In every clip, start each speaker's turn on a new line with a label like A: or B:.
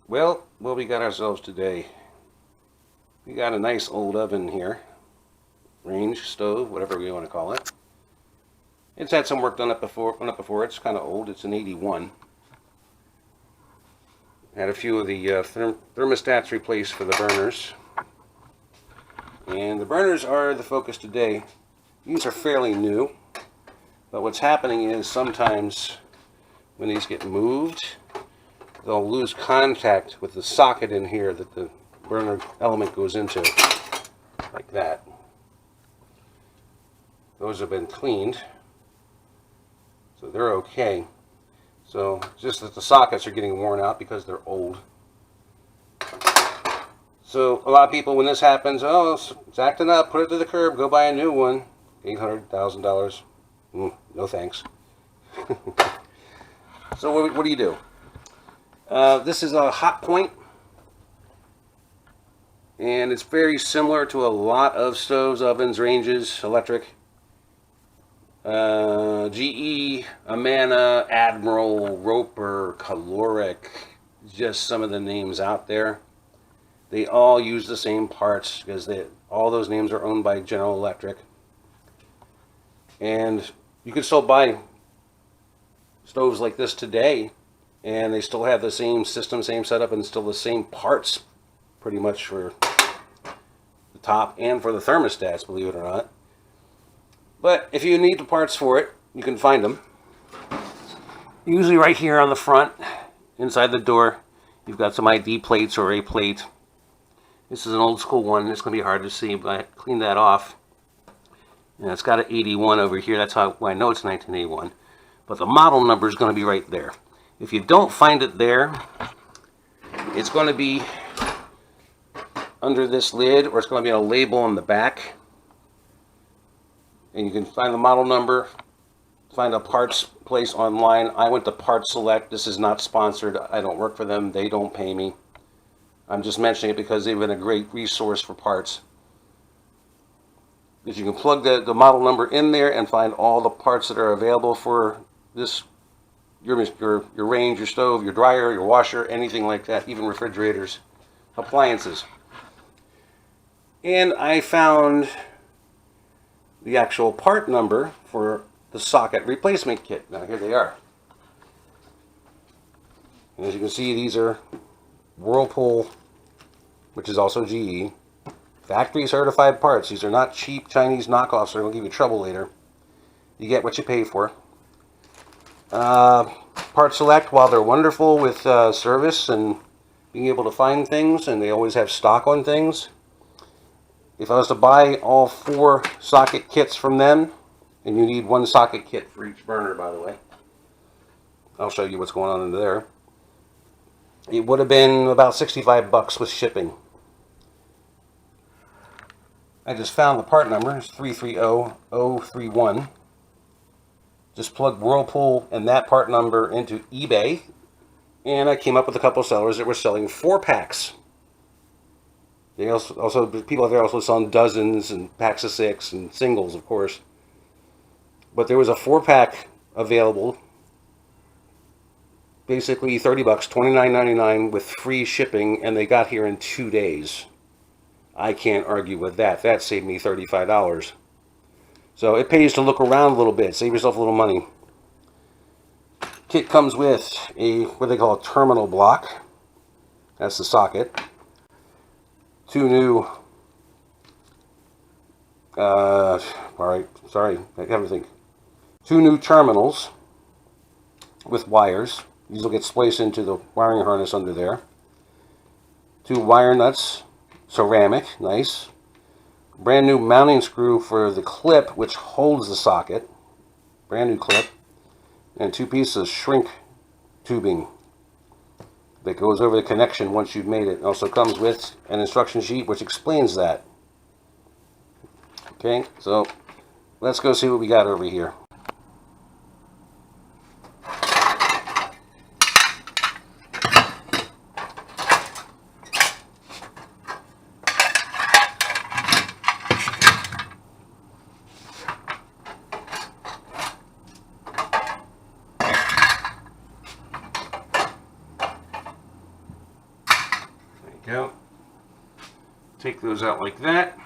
A: Well, what we got ourselves today? We got a nice old oven here. Range, stove, whatever we want to call it. It's had some work done up before. It's kind of old. It's an 81. Had a few of the thermostats replaced for the burners. And the burners are the focus today. These are fairly new. But what's happening is sometimes when these get moved, they'll lose contact with the socket in here that the burner element goes into, like that. Those have been cleaned, so they're okay. So just that the sockets are getting worn out because they're old. So a lot of people, when this happens, oh, it's acting up, put it to the curb, go buy a new one. $800, $1,000. No thanks. So what do you do? This is a Hotpoint, and it's very similar to a lot of stoves, ovens, ranges, electric. GE, Amana, Admiral, Roper, Caloric, just some of the names out there. They all use the same parts because all those names are owned by General Electric. And you can still buy stoves like this today, and they still have the same system, same setup, and still the same parts pretty much for the top and for the thermostats, believe it or not. But if you need the parts for it, you can find them. Usually right here on the front, inside the door, you've got some ID plates or a plate. This is an old school one. It's going to be hard to see, but I cleaned that off. And it's got an 81 over here. That's how I know it's 1981. But the model number is going to be right there. If you don't find it there, it's going to be under this lid, or it's going to be a label on the back. And you can find the model number, find a parts place online. I went to Parts Select. This is not sponsored. I don't work for them. They don't pay me. I'm just mentioning it because they've been a great resource for parts. Because you can plug the model number in there and find all the parts that are available for this, your range, your stove, your dryer, your washer, anything like that, even refrigerators, appliances. And I found the actual part number for the socket replacement kit. Now here they are. And as you can see, these are Whirlpool, which is also GE. Factory certified parts. These are not cheap Chinese knockoffs, so they're going to give you trouble later. You get what you pay for. Part Select, while they're wonderful with service and being able to find things, and they always have stock on things, if I was to buy all 4 socket kits from them, and you need 1 socket kit for each burner, by the way. I'll show you what's going on under there. It would have been about $65 with shipping. I just found the part number. It's 330031. Just plugged Whirlpool and that part number into eBay, and I came up with a couple of sellers that were selling 4-packs. They also people out there also selling dozens and packs of 6 and singles, of course. But there was a 4-pack available. Basically $30, $29.99 with free shipping, and they got here in 2 days. I can't argue with that. That saved me $35. So it pays to look around a little bit. Save yourself a little money. Kit comes with a, what they call a terminal block. That's the socket. 2 new, alright, sorry, I have to think. 2 new terminals with wires. These will get spliced into the wiring harness under there. 2 wire nuts, ceramic, nice. Brand new mounting screw for the clip which holds the socket. Brand new clip. And 2 pieces of shrink tubing that goes over the connection once you've made it. It also comes with an instruction sheet which explains that. Okay, so let's go see what we got over here. take those out like that.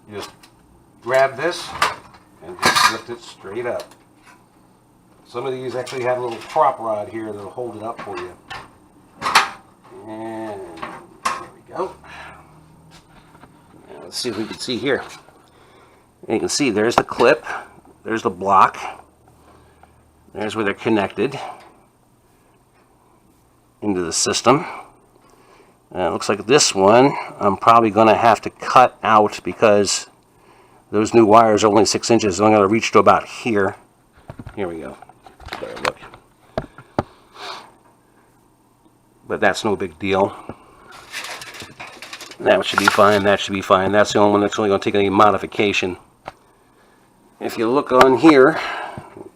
A: You just grab this and just lift it straight up. Some of these actually have a little prop rod here that'll hold it up for you. And there we go. Now let's see if we can see here. And you can see there's the clip, there's the block, there's where they're connected into the system. It looks like this one I'm probably going to have to cut out because those new wires are only 6 inches. So I'm going to reach to about here. Here we go. Better look. But that's no big deal. That should be fine. That should be fine. That's the only one that's only going to take any modification. If you look on here,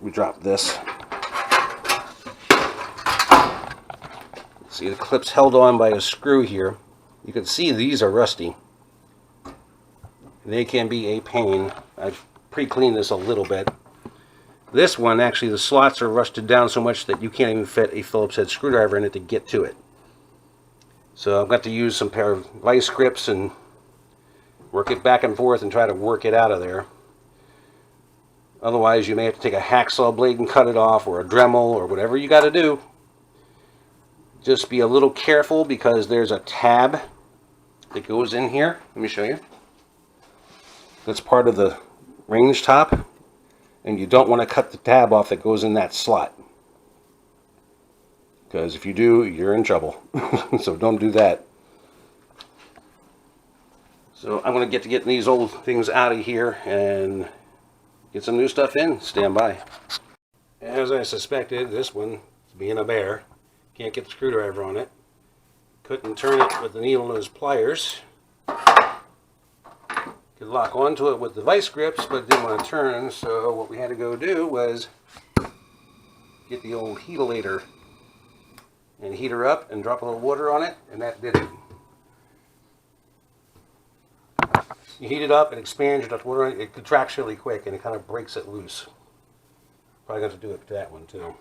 A: we drop this. See, the clip's held on by a screw here. You can see these are rusty. They can be a pain. I've pre-cleaned this a little bit. This one, actually, the slots are rusted down so much that you can't even fit a Phillips head screwdriver in it to get to it. So I've got to use some pair of vice grips and work it back and forth and try to work it out of there. Otherwise, you may have to take a hacksaw blade and cut it off, or a Dremel, or whatever you got to do. Just be a little careful because there's a tab that goes in here. Let me show you. That's part of the range top, and you don't want to cut the tab off that goes in that slot, because if you do, you're in trouble. So don't do that. So I'm going to get these old things out of here and get some new stuff in. Stand by. As I suspected, this one, being a bear, can't get the screwdriver on it. Couldn't turn it with the needle nose pliers. Could lock onto it with the vice grips, but didn't want to turn, so what we had to go do was get the old heatilator and heat her up and drop a little water on it, and that did it. You heat it up, it expands, you drop water on it, it contracts really quick and it kind of breaks it loose. Probably going to do it to that one too.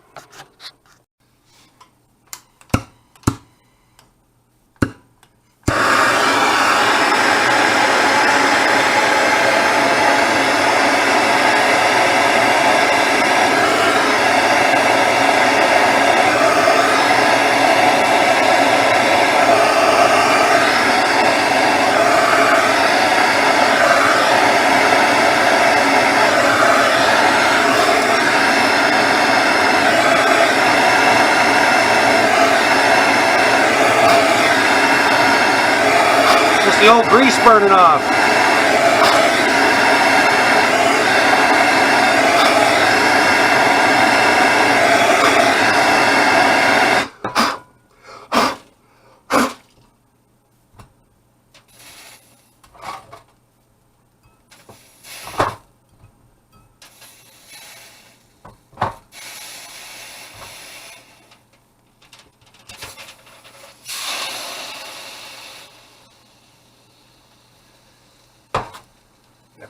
A: The old grease burning off.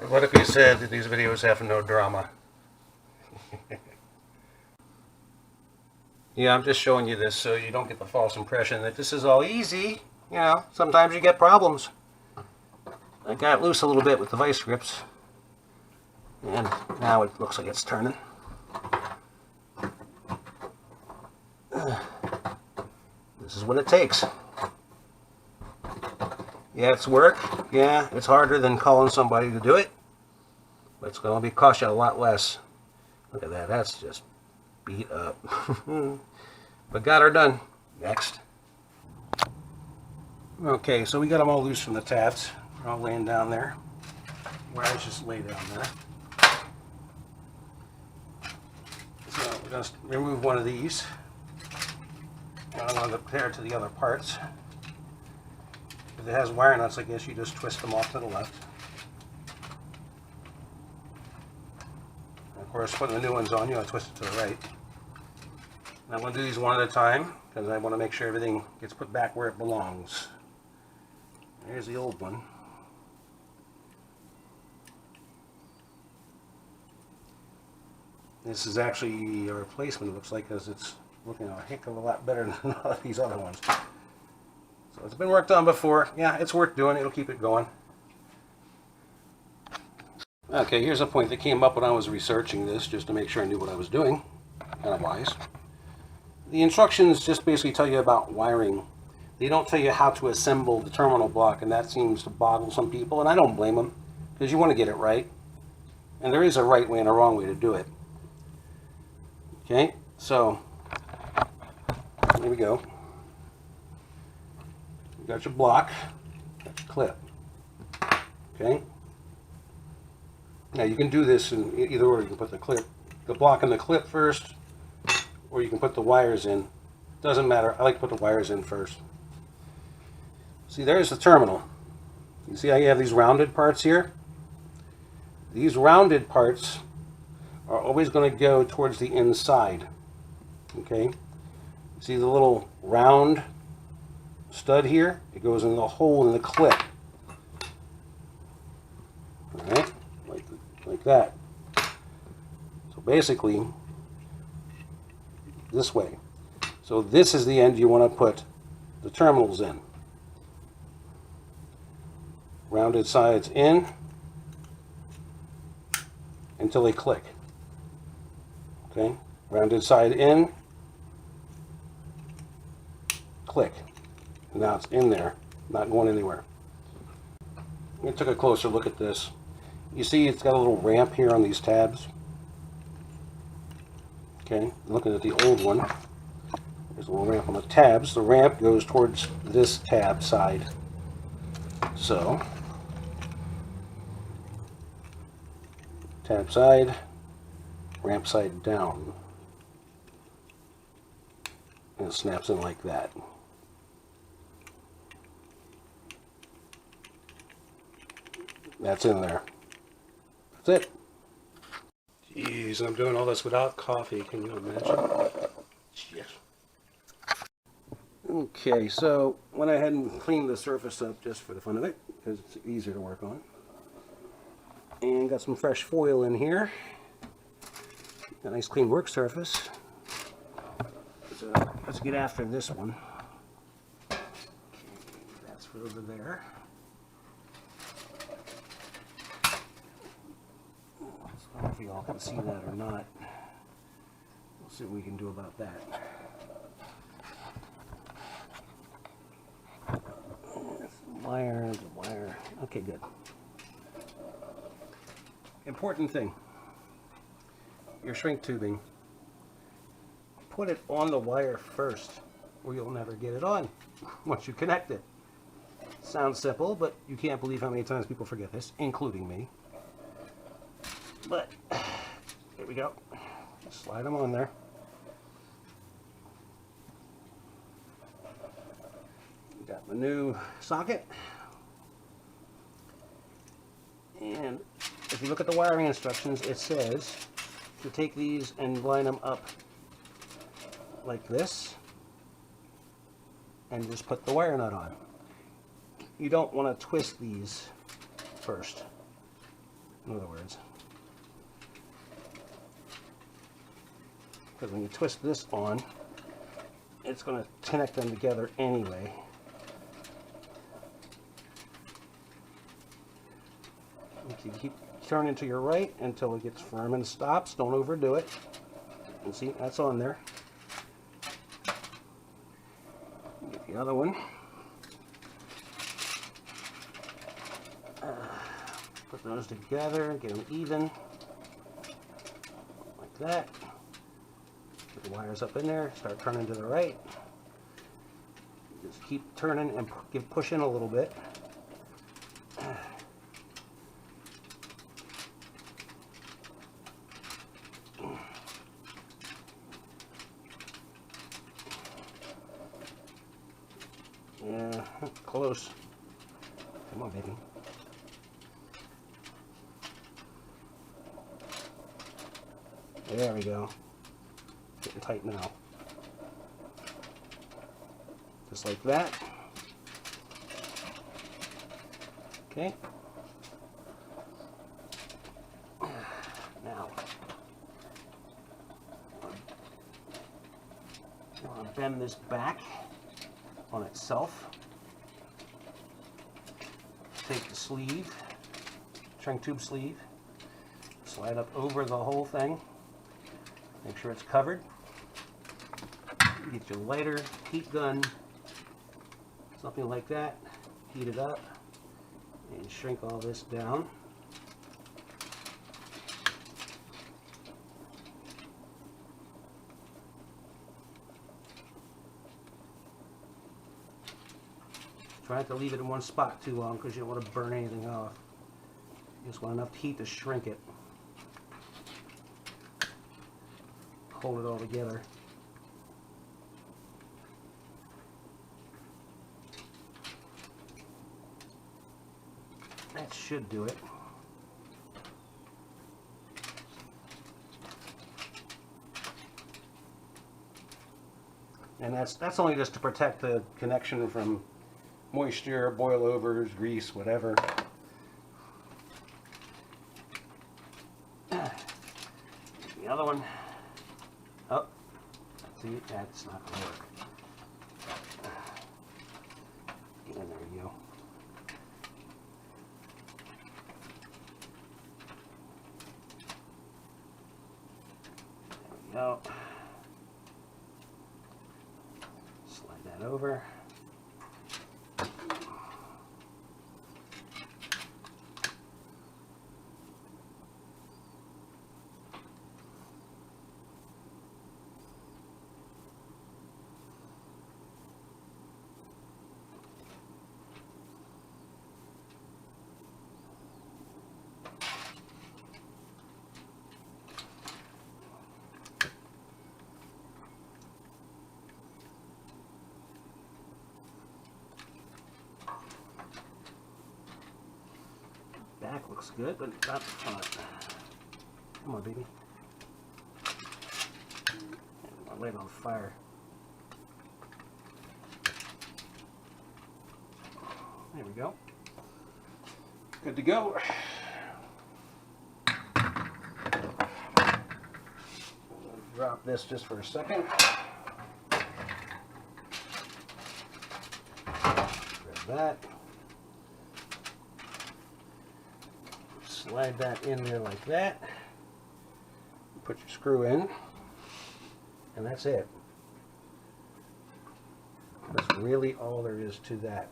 A: What if you said that these videos have no drama? Yeah, I'm just showing you this so you don't get the false impression that this is all easy. You know, sometimes you get problems. I got loose a little bit with the vice grips, and now it looks like it's turning. This is what it takes. Yeah, it's work. Yeah, it's harder than calling somebody to do it. But it's going to cost you a lot less. Look at that. That's just beat up. But got her done. Next. Okay, so we got them all loose from the tabs. They're all laying down there. Wires just lay down there. So we're going to remove one of these. And I'm going to compare it to the other parts. If it has wire nuts, I guess you just twist them off to the left. And of course, putting the new ones on, you want to twist it to the right. And I'm going to do these one at a time because I want to make sure everything gets put back where it belongs. There's the old one. This is actually a replacement, it looks like, because it's looking a heck of a lot better than all these other ones. So it's been worked on before. Yeah, it's worth doing. It'll keep it going. Okay, here's a point that came up when I was researching this, just to make sure I knew what I was doing, kind of wise. The instructions just basically tell you about wiring. They don't tell you how to assemble the terminal block, and that seems to boggle some people, and I don't blame them, because you want to get it right. And there is a right way and a wrong way to do it. Okay, so here we go. You got your block, got your clip. Okay. Now you can do this in either order. You can put the block in the clip first, or you can put the wires in. Doesn't matter. I like to put the wires in first. See, there's the terminal. You see how you have these rounded parts here? These rounded parts are always going to go towards the inside. Okay? See the little round stud here? It goes in the hole in the clip. Alright? Like that. So basically, this way. So this is the end you want to put the terminals in. Rounded sides in until they click. Okay? Rounded side in, click. And now it's in there, not going anywhere. I took a closer look at this. You see it's got a little ramp here on these tabs. Okay, looking at the old one. There's a little ramp on the tabs. The ramp goes towards this tab side. So, tab side, ramp side down. And it snaps in like that. That's in there. That's it. Jeez, I'm doing all this without coffee. Can you imagine? Shit. Okay, so went ahead and cleaned the surface up just for the fun of it, because it's easier to work on. And got some fresh foil in here. Got a nice clean work surface. So let's get after this one. Okay, that's for over there. I don't know if you all can see that or not. We'll see what we can do about that. Wire, the wire. Okay, good. Important thing. Your shrink tubing. Put it on the wire first, or you'll never get it on once you connect it. Sounds simple, but you can't believe how many times people forget this, including me. But here we go. Just slide them on there. Got my new socket. And if you look at the wiring instructions, it says to take these and line them up like this and just put the wire nut on. You don't want to twist these first, in other words. Because when you twist this on, it's going to connect them together anyway. You keep turning to your right until it gets firm and stops. Don't overdo it. You see, that's on there. Get the other one. Put those together, get them even. Like that. Put the wires up in there, start turning to the right. Just keep turning and push in a little bit. Yeah, close. Come on, baby. There we go. Getting tight now. Just like that. Okay. Now, I'm going to bend this back on itself. take the sleeve, shrink tube sleeve, slide up over the whole thing, make sure it's covered. Get your lighter, heat gun, something like that, heat it up, and shrink all this down. Try not to leave it in one spot too long because you don't want to burn anything off. You just want enough heat to shrink it. Hold it all together. That should do it. And that's only just to protect the connection from moisture, boilovers, grease, whatever. The other one. Oh, see, that's not going to work. Get in there, you. There we go. Slide that over. Back looks good, but not the front. Come on, baby. I'll light on fire. There we go. Good to go. Drop this just for a second. Grab that. Slide that in there like that. Put your screw in, and that's it. That's really all there is to that.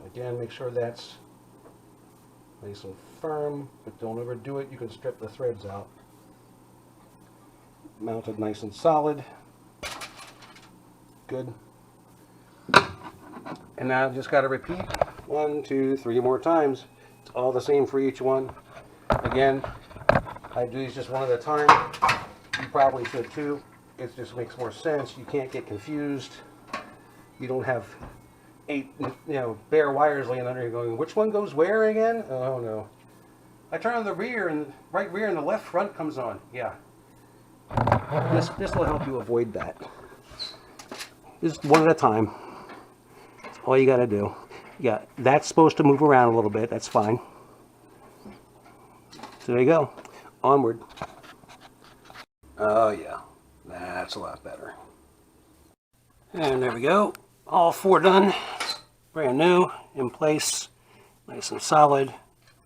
A: Again, make sure that's nice and firm, but don't overdo it. You can strip the threads out. Mounted nice and solid. Good. And now I've just got to repeat 1, 2, 3 more times. It's all the same for each one. Again, I do these just one at a time. You probably should too. It just makes more sense. You can't get confused. You don't have 8, bare wires laying under you going, which one goes where again? Oh no. I turn on the rear and right rear and the left front comes on. Yeah. This will help you avoid that. Just one at a time. That's all you got to do. Yeah, that's supposed to move around a little bit. That's fine. So there you go. Onward. Oh yeah, that's a lot better. And there we go. All 4 done. Brand new, in place, nice and solid.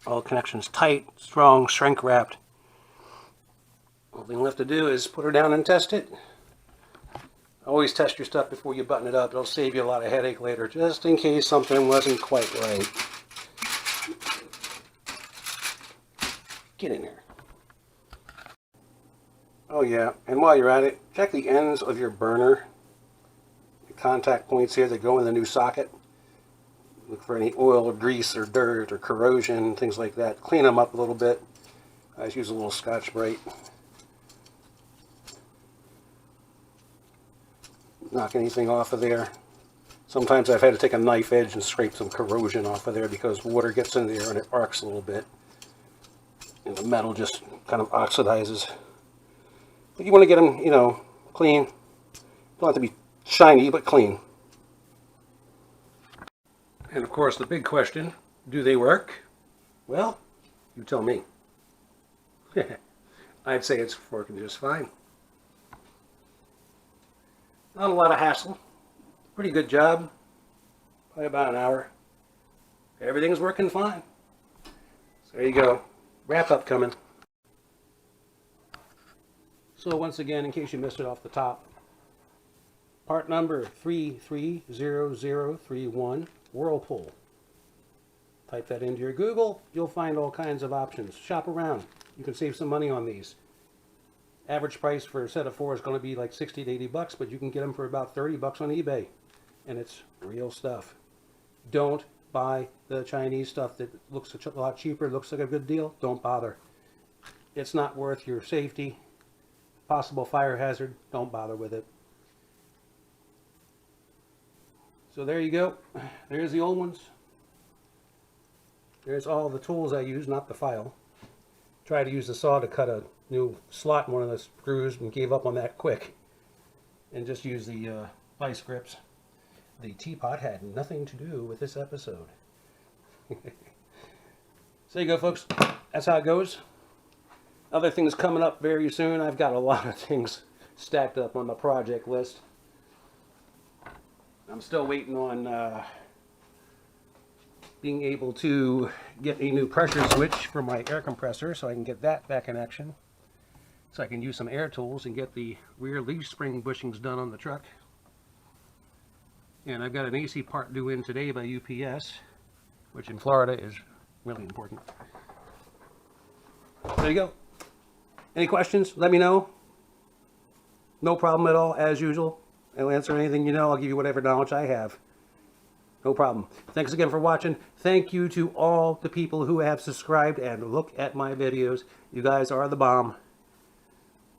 A: All connections tight, strong, shrink wrapped. All thing left to do is put her down and test it. Always test your stuff before you button it up. It'll save you a lot of headache later, just in case something wasn't quite right. Get in here. Oh yeah, and while you're at it, check the ends of your burner. The contact points here that go in the new socket. Look for any oil or grease or dirt or corrosion, things like that. Clean them up a little bit. I just use a little Scotch-Brite. Knock anything off of there. Sometimes I've had to take a knife edge and scrape some corrosion off of there because water gets in there and it arcs a little bit. And the metal just kind of oxidizes. But you want to get them, clean. Don't have to be shiny, but clean. And of course, the big question, do they work? Well, you tell me. I'd say it's working just fine. Not a lot of hassle. Pretty good job. Probably about an hour. Everything's working fine. So there you go. Wrap up coming. So once again, in case you missed it off the top, part number 330031, Whirlpool. Type that into your Google, you'll find all kinds of options. Shop around. You can save some money on these. Average price for a set of 4 is going to be like 60 to 80 bucks, but you can get them for about 30 bucks on eBay. And it's real stuff. Don't buy the Chinese stuff that looks a lot cheaper, looks like a good deal. Don't bother. It's not worth your safety. Possible fire hazard. Don't bother with it. So there you go. There's the old ones. There's all the tools I use, not the file. Tried to use the saw to cut a new slot in one of the screws and gave up on that quick. And just use the vice grips. The teapot had nothing to do with this episode. So there you go, folks. That's how it goes. Other things coming up very soon. I've got a lot of things stacked up on the project list. I'm still waiting on being able to get a new pressure switch for my air compressor so I can get that back in action. So I can use some air tools and get the rear leaf spring bushings done on the truck. And I've got an AC part due in today by UPS, which in Florida is really important. There you go. Any questions? Let me know. No problem at all, as usual. I'll answer anything you know. I'll give you whatever knowledge I have. No problem. Thanks again for watching. Thank you to all the people who have subscribed and look at my videos. You guys are the bomb.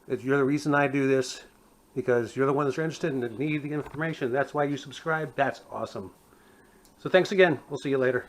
A: You're the reason I do this, because you're the ones that are interested and need the information. That's why you subscribe. That's awesome. So thanks again. We'll see you later.